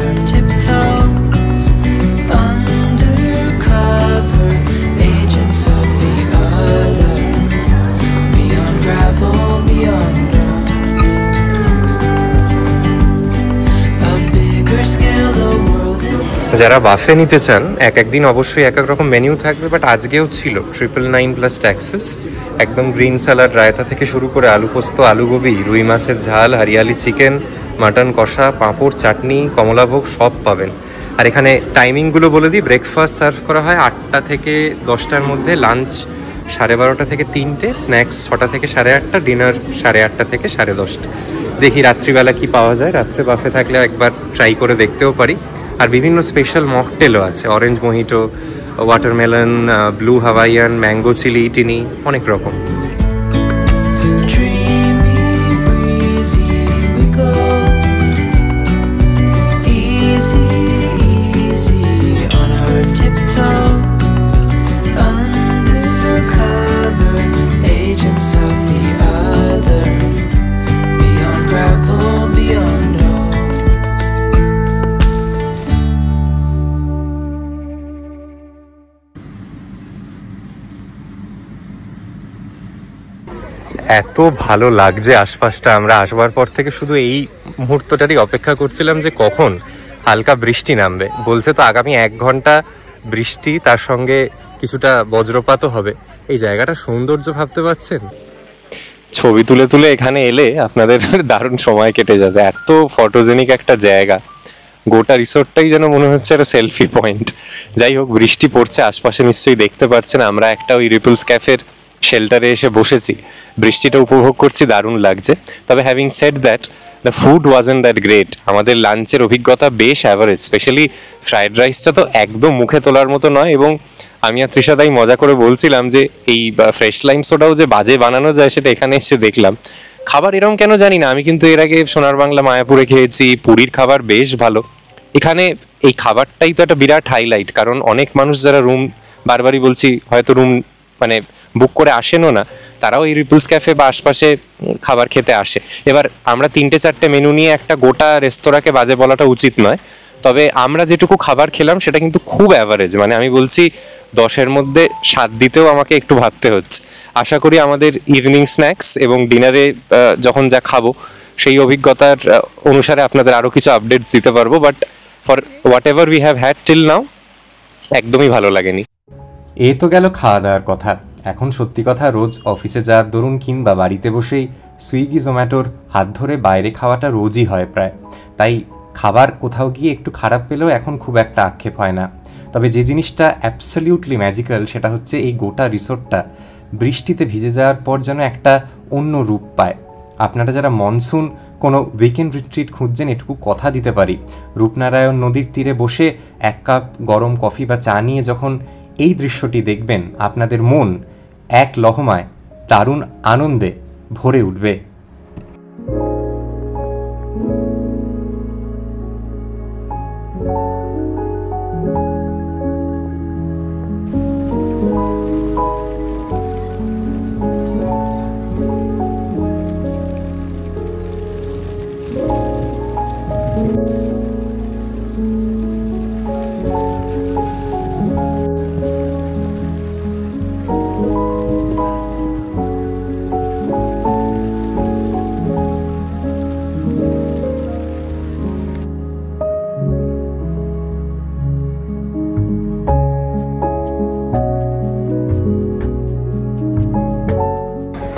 যারা বাফে নিতে চান একদিন অবশ্যই এক এক রকম মেনিউ থাকবে, বাট আজকেও ছিল 999 প্লাস ট্যাক্সেস। একদম গ্রিন স্যালাড, রায়তা থেকে শুরু করে আলু পোস্ত, আলু গোবি, রুই মাছের ঝাল, হরিয়ালি চিকেন, মাটন কষা, পাঁপড়, চাটনি, কমলাভোগ সব পাবেন। আর এখানে টাইমিংগুলো বলে দিই, ব্রেকফাস্ট সার্ভ করা হয় 8টা থেকে 10টার মধ্যে, লাঞ্চ 12:30 থেকে 3টে, স্ন্যাক্স 6টা থেকে 8:30, ডিনার 8:30 থেকে 10:30। দেখি রাত্রিবেলা কি পাওয়া যায়, রাত্রে বাফে থাকলে একবার ট্রাই করে দেখতেও পারি। আর বিভিন্ন স্পেশাল মকটেলও আছে, orange mojito, watermelon, blue Hawaiian, mango chilli, টিনি, অনেক রকম। এত ভালো লাগছে আশপাশটা। আমরা আসবার পর থেকে শুধু এই মুহূর্তটারই অপেক্ষা করছিলাম যে কখন হালকা বৃষ্টি নামবে। বলছে তো আগামী 1 ঘন্টা বৃষ্টি, তার সঙ্গে কিছুটা বজ্রপাতও হবে। এই জায়গাটা সৌন্দর্য ভাবতে পারছেন? ছবি তুলে তুলে এখানে এলে আপনাদের দারুণ সময় কেটে যাবে। এত ফটোজেনিক একটা জায়গা, গোটা রিসোর্টটাই যেন মনে হচ্ছে একটা সেলফি পয়েন্ট। যাই হোক, বৃষ্টি পড়ছে আশপাশে, নিশ্চয়ই দেখতে পাচ্ছেন। আমরা একটা ওই রিপলস ক্যাফের শেল্টারে এসে বসেছি, বৃষ্টিটা উপভোগ করছি, দারুণ লাগছে। তবে having said that, the food wasn't that great. আমাদের লাঞ্চের অভিজ্ঞতা বেশ অ্যাভারেজ। স্পেশালি ফ্রাইড রাইসটা তো একদম মুখে তোলার মতো নয়, এবং আমি আর তৃষা তাই মজা করে বলছিলাম যে এই ফ্রেশ লাইম সোডাও যে বাজে বানানো যায় সেটা এখানে এসে দেখলাম। খাবার এরকম কেন জানি না, আমি কিন্তু এর আগে সোনার বাংলা মায়াপুরে খেয়েছি, পুরীর খাবার বেশ ভালো। এখানে এই খাবারটাই তো একটা বিরাট হাইলাইট, কারণ অনেক মানুষ যারা রুম, বারবারই বলছি, হয়তো রুম মানে বুক করে আসেনও না, তারাও এই রিপলস ক্যাফে বা আশপাশে খাবার খেতে আসে। এবার আমরা 3-4টে মেনু নিয়ে একটা গোটা রেস্তোরাঁকে বাজে বলাটা উচিত নয়, তবে আমরা যেটুকু খাবার খেলাম সেটা কিন্তু খুব অ্যাভারেজ। মানে আমি বলছি 10-এর মধ্যে 7 দিতেও আমাকে একটু ভাবতে হচ্ছে। আশা করি আমাদের ইভিনিং স্ন্যাক্স এবং ডিনারে যখন যা খাবো সেই অভিজ্ঞতার অনুসারে আপনাদের আরও কিছু আপডেটস দিতে পারবো। But for what ever we have had till now, একদমই ভালো লাগেনি। এই তো গেল খাওয়া দাওয়ার কথা। এখন সত্যি কথা, রোজ অফিসে যাওয়ার দরুন কিংবা বাড়িতে বসেই সুইগি জোম্যাটোর হাত ধরে বাইরে খাওয়াটা রোজই হয় প্রায়। তাই খাবার কোথাও গিয়ে একটু খারাপ পেলেও এখন খুব একটা আক্ষেপ হয় না। তবে যে জিনিসটা অ্যাবসলিউটলি ম্যাজিক্যাল সেটা হচ্ছে এই গোটা রিসোর্টটা বৃষ্টিতে ভিজে যাওয়ার পর যেন একটা অন্য রূপ পায়। আপনারা যারা মনসুন কোনো উইকেন্ড রিট্রিট খুঁজছেন, এটুকু কথা দিতে পারি, রূপনারায়ণ নদীর তীরে বসে 1 কাপ গরম কফি বা চা নিয়ে যখন এই দৃশ্যটি দেখবেন, আপনাদের মন এক লহমায় দারুণ আনন্দে ভরে উঠবে।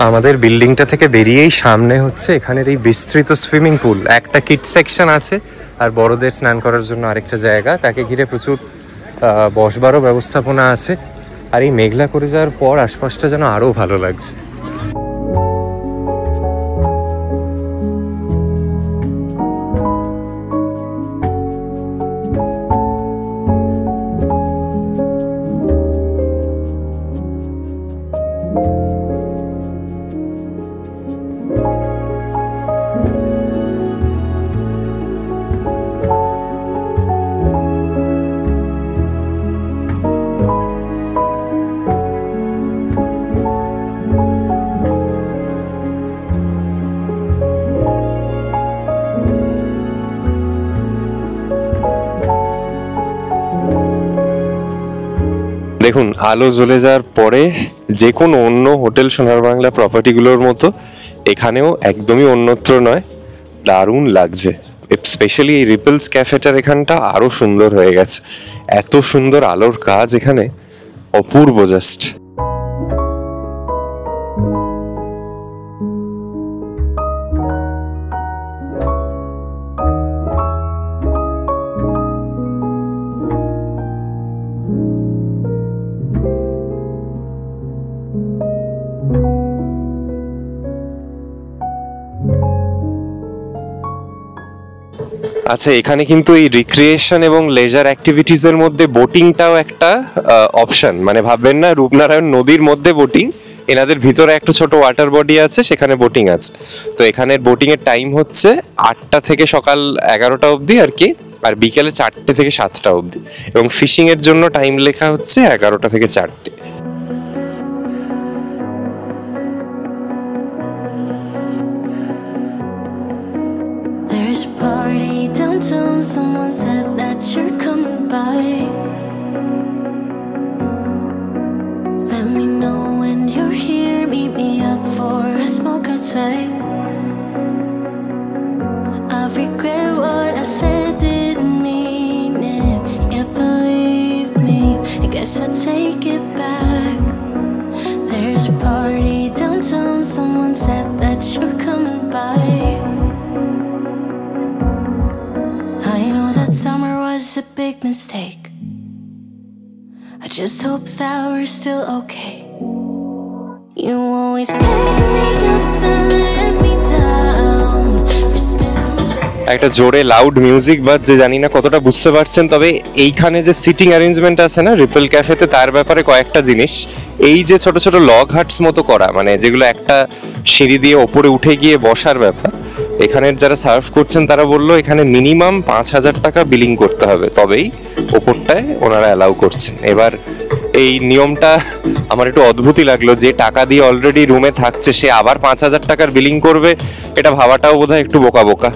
আমাদের বিল্ডিংটা থেকে বেরিয়েই সামনে হচ্ছে এখানের এই বিস্তৃত সুইমিং পুল। একটা কিড সেকশন আছে আর বড়দের স্নান করার জন্য আরেকটা জায়গা, তাকে ঘিরে প্রচুর বসবারও ব্যবস্থাপনা আছে। আর এই মেঘলা করে যাওয়ার পর আশপাশটা যেন আরো ভালো লাগছে। দেখুন, আলো জ্বলে যাওয়ার পরে যে কোনো অন্য হোটেল সোনার বাংলা প্রপার্টিগুলোর মতো এখানেও একদমই অন্যত্র নয়, দারুণ লাগছে। স্পেশালি এই রিপলস ক্যাফেটার এখানটা আরো সুন্দর হয়ে গেছে। এত সুন্দর আলোর কাজ এখানে, অপূর্ব জাস্ট। আচ্ছা, এখানে কিন্তু এই রিক্রিয়েশন এবং লেজার অ্যাক্টিভিটিস এর মধ্যে বোটিংটাও একটা অপশন। মানে ভাববেন না রূপনারায়ণ নদীর মধ্যে বোটিং, এনাদের ভিতরে একটা ছোট ওয়াটার বডি আছে, সেখানে বোটিং আছে। তো এখানের বোটিং এর টাইম হচ্ছে 8টা থেকে সকাল 11টা অবধি আর কি, আর বিকেলে 4টে থেকে 7টা অবধি। এবং ফিশিং এর জন্য টাইম লেখা হচ্ছে 11টা থেকে 4টে। There's a party downtown, someone said that you're coming by. Let me know when you're here, meet me up for a smoke outside. I regret what I said, didn't mean it. Yeah, believe me, I guess I'll take it back. There's a party downtown, someone said that you're coming by. I know that summer was a big mistake. I just hope that we're still okay. You always pick me up and let me down. একটা জোরে loud music বাজছে, জানি না কতটা বুঝতে পারছেন, তবে এইখানে যে সিটিং অ্যারেঞ্জমেন্ট আছে না রিপল ক্যাফেতে, তার ব্যাপারে কয়েকটা জিনিস। এই যে ছোট ছোট লগ হাটস মতো করা, মানে যেগুলো একটা সিঁড়ি দিয়ে ওপরে উঠে গিয়ে বসার ব্যাপার, এখানের যারা সার্ভ করছেন তারা বললো এখানে মিনিমাম 5,000 টাকা বিলিং করতে হবে, তবেই ওপরটায় ওনারা অ্যালাউ করছেন। এবার এই নিয়মটা আমার একটু অদ্ভুতই লাগলো, যে টাকা দিয়ে অলরেডি রুমে থাকছে সে আবার 5,000 টাকার বিলিং করবে, এটা ভাবাটাও বোধহয় একটু বোকা বোকা।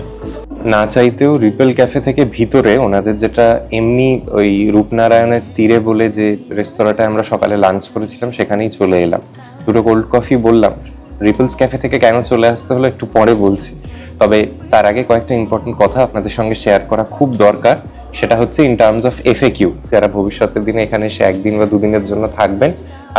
না চাইতেও রিপেল ক্যাফে থেকে ভিতরে ওনাদের যেটা এমনি ওই রূপনারায়ণের তীরে বলে যে রেস্তোরাঁটায় আমরা সকালে লাঞ্চ করেছিলাম, সেখানেই চলে এলাম। দুটো কোল্ড কফি বললাম। রিপলস ক্যাফে থেকে কেন চলে আসতে হলো একটু পরে বলছি, তবে তার আগে কয়েকটা ইম্পর্টেন্ট কথা আপনাদের সঙ্গে শেয়ার করা খুব দরকার। সেটা হচ্ছে ইন টার্মস অফ FAQ, যারা ভবিষ্যতের দিনে এখানে এসে 1 দিন বা 2 দিনের জন্য থাকবেন,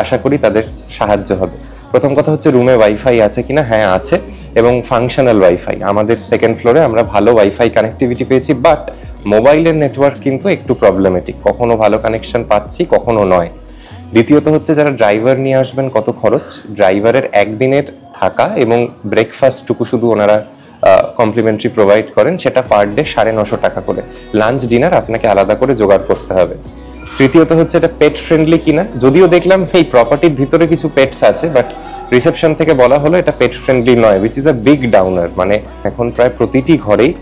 আশা করি তাদের সাহায্য হবে। প্রথম কথা হচ্ছে রুমে ওয়াইফাই আছে কিনা। হ্যাঁ আছে, এবং ফাংশনাল ওয়াইফাই। আমাদের সেকেন্ড ফ্লোরে আমরা ভালো ওয়াইফাই কানেক্টিভিটি পেয়েছি, বাট মোবাইলের নেটওয়ার্ক কিন্তু একটু প্রবলেমেটিক, কখনো ভালো কানেকশন পাচ্ছি, কখনো নয়। দ্বিতীয়ত হচ্ছে যারা ড্রাইভার নিয়ে আসবেন কত খরচ, ড্রাইভারের একদিনের থাকা এবং ব্রেকফাস্টটুকু শুধু ওনারা কমপ্লিমেন্টারি প্রোভাইড করেন, সেটা পার ডে 950 টাকা করে। লাঞ্চ ডিনার আপনাকে আলাদা করে জোগাড় করতে হবে। তৃতীয়ত হচ্ছে এটা পেট ফ্রেন্ডলি কিনা, যদিও দেখলাম এই প্রপার্টির ভিতরে কিছু পেটস আছে, বাট রিসেপশন থেকে বলা হলো এটা পেট ফ্রেন্ডলি নয়, উইচ ইজ আ বিগ ডাউনার। মানে এখন প্রায় প্রতিটি ঘরেই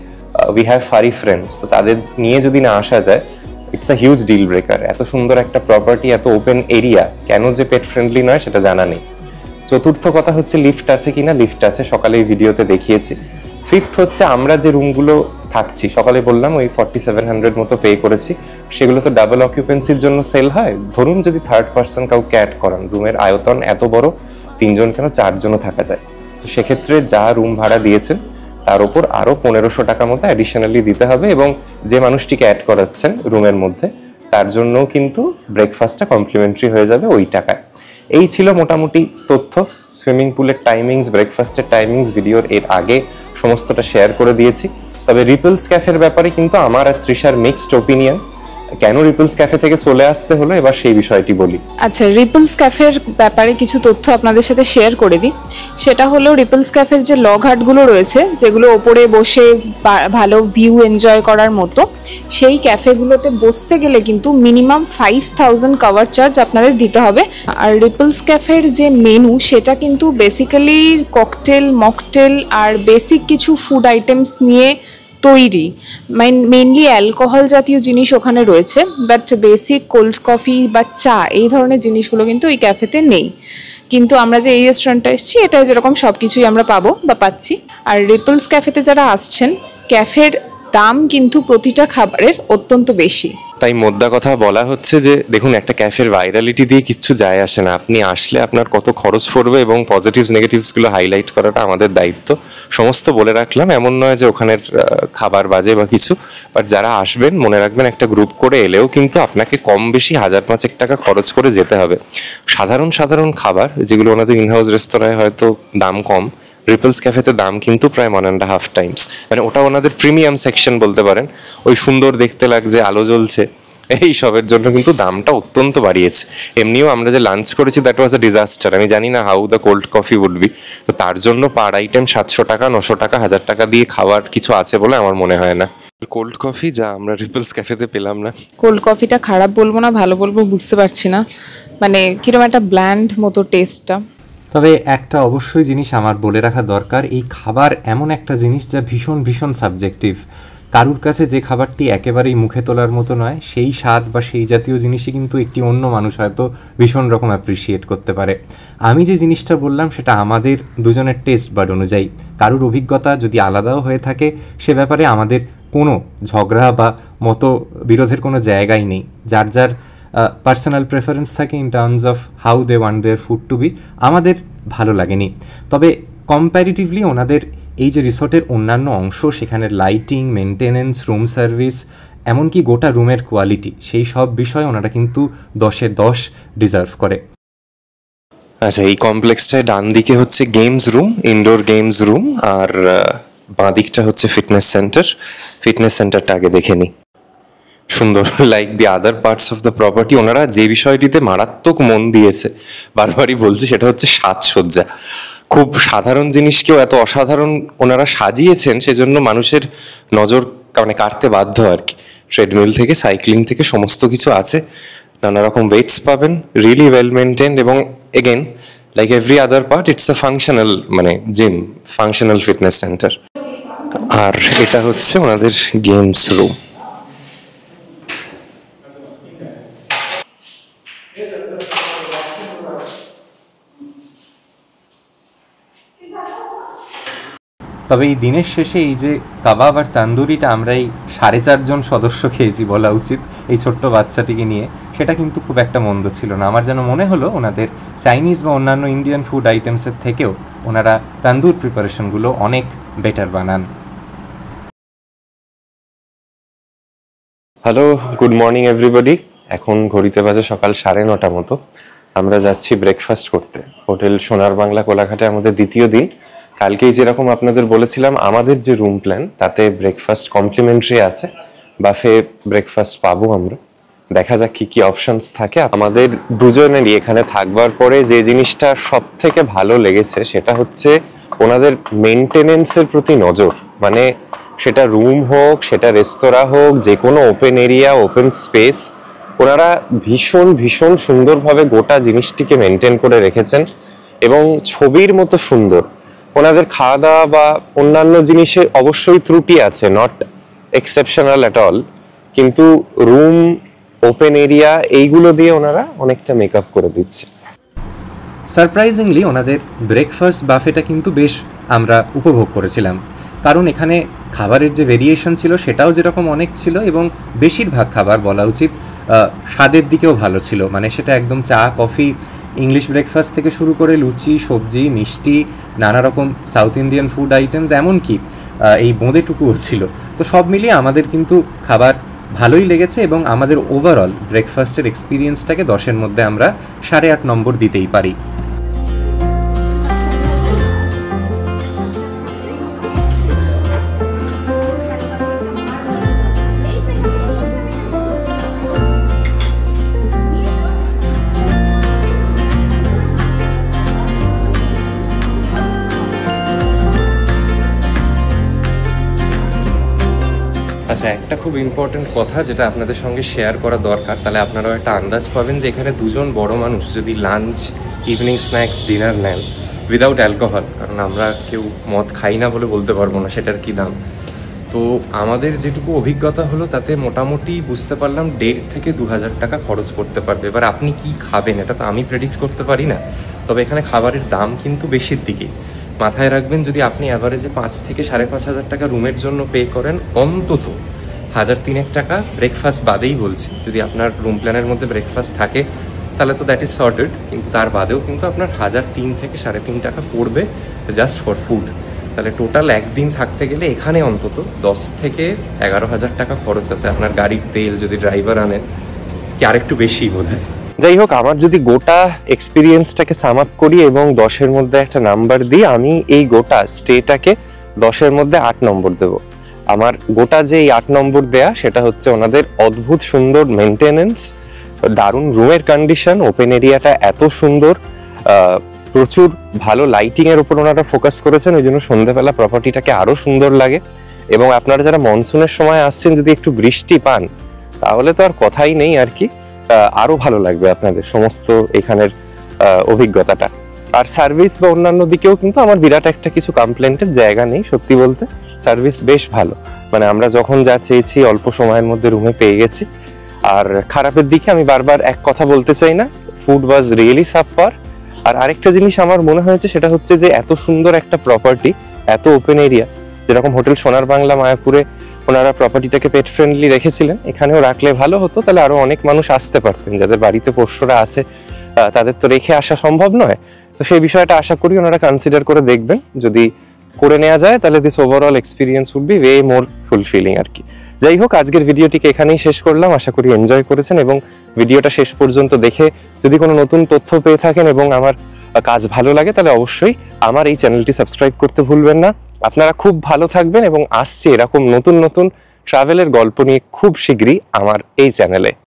উই হ্যাভ ফারি ফ্রেন্ডস, তো তাদের নিয়ে যদি না আসা যায়, it's a huge deal breaker. এত সুন্দর একটা প্রপার্টি, এত ওপেন এরিয়া, কেন যে পেট ফ্রেন্ডলি নয় সেটা জানা নেই। চতুর্থ কথা হচ্ছে লিফট আছে কিনা। লিফট আছে, সকালে এই ভিডিওতে দেখিয়েছি। ফিফথ হচ্ছে আমরা যে রুমগুলো থাকছি, সকালে বললাম ওই 4700 মতো পে করেছি, সেগুলো তো ডাবল অকুপেন্সির জন্য সেল হয়। ধরুন যদি থার্ড পার্সন কাউকে অ্যাড করান, রুমের আয়তন এত বড়, 3 জন কেন 4 জনও থাকা যায়, তো সেক্ষেত্রে যা রুম ভাড়া দিয়েছেন তার উপর আরও 1500 টাকা মতো অ্যাডিশনালি দিতে হবে, এবং যে মানুষটিকে অ্যাড করাচ্ছেন রুমের মধ্যে তার জন্যও কিন্তু ব্রেকফাস্টটা কমপ্লিমেন্টারি হয়ে যাবে ওই টাকায়। এই ছিল মোটামুটি তথ্য। সুইমিং পুলের টাইমিংস, ব্রেকফাস্টের টাইমিংস ভিডিওর এর আগে সমস্তটা শেয়ার করে দিয়েছি। তবে রিপলস ক্যাফের ব্যাপারে কিন্তু আমার আর তৃষার মিক্সড ওপিনিয়ন। কেন রিপলস ক্যাফে থেকে চলে আসতে হলো এবার সেই বিষয়টি বলি। আচ্ছা, রিপলস ক্যাফের ব্যাপারে কিছু তথ্য আপনাদের সাথে শেয়ার করে দিই। সেটা হলো রিপলস ক্যাফের যে লগহাটগুলো রয়েছে, যেগুলো ওপরে বসে ভালো ভিউ এনজয় করার মতো, সেই ক্যাফেগুলোতে বসতে গেলে কিন্তু মিনিমাম 5000 কভার চার্জ আপনাদের দিতে হবে। আর রিপলস ক্যাফের যে মেনু সেটা কিন্তু বেসিক্যালি ককটেল, মকটেল আর বেসিক কিছু ফুড আইটেমস নিয়ে তৈরি। মেইনলি অ্যালকোহল জাতীয় জিনিস ওখানে রয়েছে, বাট বেসিক কোল্ড কফি বা চা এই ধরনের জিনিসগুলো কিন্তু ওই ক্যাফেতে নেই। কিন্তু আমরা যে এই রেস্টুরেন্টটা এসেছি, এটা যেরকম সব কিছুই আমরা পাবো বা পাচ্ছি। আর রিপলস ক্যাফেতে যারা আসছেন, ক্যাফের দাম কিন্তু প্রতিটা খাবারের অত্যন্ত বেশি। তাই মোদ্দা কথা বলা হচ্ছে যে দেখুন, একটা ক্যাফের ভাইরালিটি দিয়ে কিচ্ছু যায় আসে না। আপনি আসলে আপনার কত খরচ পড়বে এবং পজিটিভস নেগেটিভসগুলো হাইলাইট করাটা আমাদের দায়িত্ব। সমস্ত বলে রাখলাম, এমন নয় যে ওখানের খাবার বাজে বা কিছু, বাট যারা আসবেন মনে রাখবেন একটা গ্রুপ করে এলেও কিন্তু আপনাকে কম বেশি 1000-5 টাকা খরচ করে যেতে হবে। সাধারণ খাবার যেগুলো ওনাদের ইনহাউস রেস্তোরাঁয় হয়তো দাম কম, রিপলস ক্যাফেতে দাম কিন্তু প্রায় 1.5 টাইমস। মানে ওটা ওনাদের প্রিমিয়াম সেকশন বলতে পারেন। ওই সুন্দর দেখতে লাগছে, আলো জ্বলছে, এই সবের জন্য কিন্তু দামটা অত্যন্ত বাড়িয়েছে। এমনিও আমরা যে লাঞ্চ করেছি, দ্যাট ওয়াজ আ ডিজাস্টার। আমি জানি না how the cold coffee would be. তো তার জন্য পার আইটেম 700 টাকা, 900 টাকা, 1000 টাকা দিয়ে খাওয়ার কিছু আছে বলে আমার মনে হয় না। কোল্ড কফি যা আমরা রিপলস ক্যাফেতে পেলাম না। কোল্ড কফিটা খারাপ বলবো না ভালো বলবো বুঝতে পারছি না, মানে কিরকম একটা ব্ল্যান্ড মতো টেস্টটা। তবে একটা অবশ্যই জিনিস আমার বলে রাখা দরকার, এই খাবার এমন একটা জিনিস যা ভীষণ সাবজেক্টিভ। কারুর কাছে যে খাবারটি একেবারেই মুখে তোলার মতো নয়, সেই স্বাদ বা সেই জাতীয় জিনিসই কিন্তু একটি অন্য মানুষ হয়তো ভীষণ রকম অ্যাপ্রিসিয়েট করতে পারে। আমি যে জিনিসটা বললাম সেটা আমাদের দুজনের টেস্ট বাড অনুযায়ী। কারুর অভিজ্ঞতা যদি আলাদাও হয়ে থাকে, সে ব্যাপারে আমাদের কোনো ঝগড়া বা মতো বিরোধের কোনো জায়গাই নেই। যার যার পার্সোনাল প্রেফারেন্স থাকে in terms of how they want their food to be. আমাদের ভালো লাগেনি। তবে কম্প্যারিটিভলি ওনাদের এই যে রিসোর্টের অন্যান্য অংশ, সেখানের লাইটিং, মেনটেনেন্স, রুম সার্ভিস, এমনকি গোটা রুমের কোয়ালিটি, সেই সব বিষয় ওনারা কিন্তু 10-এ 10 ডিজার্ভ করে। আচ্ছা, এই কমপ্লেক্সটায় ডান দিকে হচ্ছে games room, indoor games room, আর বাঁ দিকটা হচ্ছে ফিটনেস সেন্টার। ফিটনেস সেন্টারটা আগে দেখে নিই। সুন্দর, like the other parts of the property. ওনারা যে বিষয়টিতে মারাত্মক মন দিয়েছে, বারবারই বলছি, সেটা হচ্ছে সাজসজ্জা। খুব সাধারণ জিনিসকেও এত অসাধারণ ওনারা সাজিয়েছেন, সেজন্য মানুষের নজর মানে কাটতে বাধ্য আর কি। ট্রেডমিল থেকে সাইক্লিং থেকে সমস্ত কিছু আছে, নানা রকম ওয়েটস পাবেন, রিয়েলি ওয়েল মেনটেন্ড। এবং again like every other part, it's a functional মানে জিম, ফাংশনাল ফিটনেস সেন্টার। আর এটা হচ্ছে ওনাদের গেমস রুম। তবে এই দিনের শেষে এই যে কাবাব আর তান্দুরিটা আমরা এই 4.5 জন সদস্য খেয়েছি বলা উচিত, এই ছোট্ট বাচ্চাটিকে নিয়ে, সেটা কিন্তু খুব একটা মন্দ ছিল না। আমার যেন মনে হলো ওনাদের চাইনিজ বা অন্যান্য ইন্ডিয়ান ফুড আইটেমসের থেকেও ওনারা তান্দুর প্রিপারেশনগুলো অনেক বেটার বানান। Hello, good morning everybody. এখন ঘড়িতে বাজে সকাল 9:30 মতো। আমরা যাচ্ছি ব্রেকফাস্ট করতে হোটেল সোনার বাংলা কোলাঘাটে। আমাদের দ্বিতীয় দিন। কালকেই যেরকম আপনাদের বলেছিলাম, আমাদের যে রুম প্ল্যান তাতে ব্রেকফাস্ট কমপ্লিমেন্টারি আছে, বাফে ব্রেকফাস্ট পাবো আমরা। দেখা যাক কি কি অপশনস থাকে। আমাদের দুজনেরই এখানে থাকবার পরে যে জিনিসটা সব থেকে ভালো লেগেছে সেটা হচ্ছে ওনাদের মেনটেনেন্সের প্রতি নজর। মানে সেটা রুম হোক, সেটা রেস্তোরাঁ হোক, যে কোনো ওপেন এরিয়া, ওপেন স্পেস, ওনারা ভীষণ সুন্দরভাবে গোটা জিনিসটিকে মেনটেন করে রেখেছেন এবং ছবির মতো সুন্দর। ওনাদের খাওয়া দাওয়া বা অন্যান্য জিনিসে অবশ্যই ত্রুটি আছে, নট এক্সেপশনাল অ্যাট অল, কিন্তু রুম, ওপেন এরিয়া এইগুলো দিয়ে ওনারা অনেকটা মেকআপ করে দিচ্ছে। সারপ্রাইজিংলি ওনাদের ব্রেকফাস্ট বাফেটা কিন্তু বেশ আমরা উপভোগ করেছিলাম, কারণ এখানে খাবারের যে ভেরিয়েশন ছিল সেটাও যেরকম অনেক ছিল এবং বেশিরভাগ খাবার বলা উচিত স্বাদের দিকেও ভালো ছিল। মানে সেটা একদম চা, কফি, ইংলিশ ব্রেকফাস্ট থেকে শুরু করে লুচি, সবজি, মিষ্টি, নানা রকম সাউথ ইন্ডিয়ান ফুড আইটেমস, এমনকি এই বোঁদেটুকুও ছিল। তো সব মিলিয়ে আমাদের কিন্তু খাবার ভালোই লেগেছে এবং আমাদের ওভারঅল ব্রেকফাস্টের এক্সপিরিয়েন্সটাকে 10-এর মধ্যে আমরা 8.5 নম্বর দিতেই পারি। আচ্ছা, একটা খুব ইম্পর্টেন্ট কথা যেটা আপনাদের সঙ্গে শেয়ার করা দরকার, তাহলে আপনারাও একটা আন্দাজ পাবেন যে এখানে দুজন বড় মানুষ যদি লাঞ্চ, ইভিনিং স্ন্যাক্স, ডিনার নেন উইদাউট অ্যালকোহল, কারণ আমরা কেউ মদ খাই না বলে বলতে পারবো না সেটার কি দাম, তো আমাদের যেটুকু অভিজ্ঞতা হলো তাতে মোটামুটি বুঝতে পারলাম 1,500 থেকে 2,000 টাকা খরচ করতে পারবে। এবার আপনি কি খাবেন এটা তো আমি প্রেডিক্ট করতে পারি না, তবে এখানে খাবারের দাম কিন্তু বেশির দিকে। মাথায় রাখবেন, যদি আপনি অ্যাভারেজে 5 থেকে 5,500 টাকা রুমের জন্য পে করেন, অন্তত 1,300 টাকা ব্রেকফাস্ট বাদেই বলছি, যদি আপনার রুম প্ল্যানের মধ্যে ব্রেকফাস্ট থাকে তাহলে তো দ্যাট ইজ সর্টেড, কিন্তু তার বাদেও কিন্তু আপনার 1,300 থেকে 3,500 টাকা পড়বে জাস্ট ফর ফুড। তাহলে টোটাল একদিন থাকতে গেলে এখানে অন্তত 10 থেকে 11,000 টাকা খরচ আছে। আপনার গাড়ির তেল যদি ড্রাইভার আনেন কি আরেকটু বেশি বোধ হয়। যাই হোক, আমার যদি গোটা এক্সপিরিয়েন্সটাকে সাম আপ করি এবং 10-এর মধ্যে একটা নাম্বার দিই, আমি এই গোটা স্টেটাকে 10-এর মধ্যে 8 নম্বর দেব। আমার গোটা যে এই 8 নম্বর দেয়া সেটা হচ্ছে ওনাদের অদ্ভুত সুন্দর মেনটেনেন্স, দারুণ রুমের কন্ডিশন, ওপেন এরিয়াটা এত সুন্দর, প্রচুর ভালো লাইটিং এর উপর ওনারা ফোকাস করেছেন, ওই জন্য সন্ধ্যেবেলা প্রপার্টিটাকে আরো সুন্দর লাগে। এবং আপনারা যারা মনসুনের সময় আসছেন, যদি একটু বৃষ্টি পান তাহলে তো আর কথাই নেই আর কি, আরো ভালো লাগবে আপনাদের সমস্ত এখানের অভিজ্ঞতাটা। আর সার্ভিস বা অন্যান্য দিকেও কিন্তু আমার বিরাট একটা কিছু কমপ্লেন্টের জায়গা নেই, সত্যি বলতে সার্ভিস বেশ ভালো, মানে আমরা যখন যা চেয়েছি অল্প সময়ের মধ্যে রুমে পেয়ে গেছি। আর খারাপের দিকে আমি বারবার এক কথা বলতে চাই না, ফুড ওয়াজ রিয়েলি সাবপার। আর আরেকটা জিনিস আমার মনে হয়েছে সেটা হচ্ছে যে এত সুন্দর একটা প্রপার্টি, এত ওপেন এরিয়া, যেরকম হোটেল সোনার বাংলা মায়াপুরে ওনারা প্রপার্টিটাকে পেট ফ্রেন্ডলি রেখেছিলেন, এখানেও রাখলে ভালো হতো, তাহলে আরো অনেক মানুষ আসতে পারতেন। যাদের বাড়িতে পোষ্যরা আছে তাদের তো রেখে আসা সম্ভব নয়, তো সেই বিষয়টা আশা করি ওনারা কনসিডার করে দেখবেন। যদি করে নেওয়া যায় তাহলে this overall experience would be way more fulfilling আর কি। যাই হোক, আজকের ভিডিওটিকে এখানেই শেষ করলাম, আশা করি এনজয় করেছেন এবং ভিডিওটা শেষ পর্যন্ত দেখে যদি কোনো নতুন তথ্য পেয়ে থাকেন এবং আমার কাজ ভালো লাগে তাহলে অবশ্যই আমার এই চ্যানেলটি সাবস্ক্রাইব করতে ভুলবেন না। আপনারা খুব ভালো থাকবেন এবং আসছে এরকম নতুন নতুন ট্রাভেলের গল্প নিয়ে খুব শীঘ্রই আমার এই চ্যানেলে।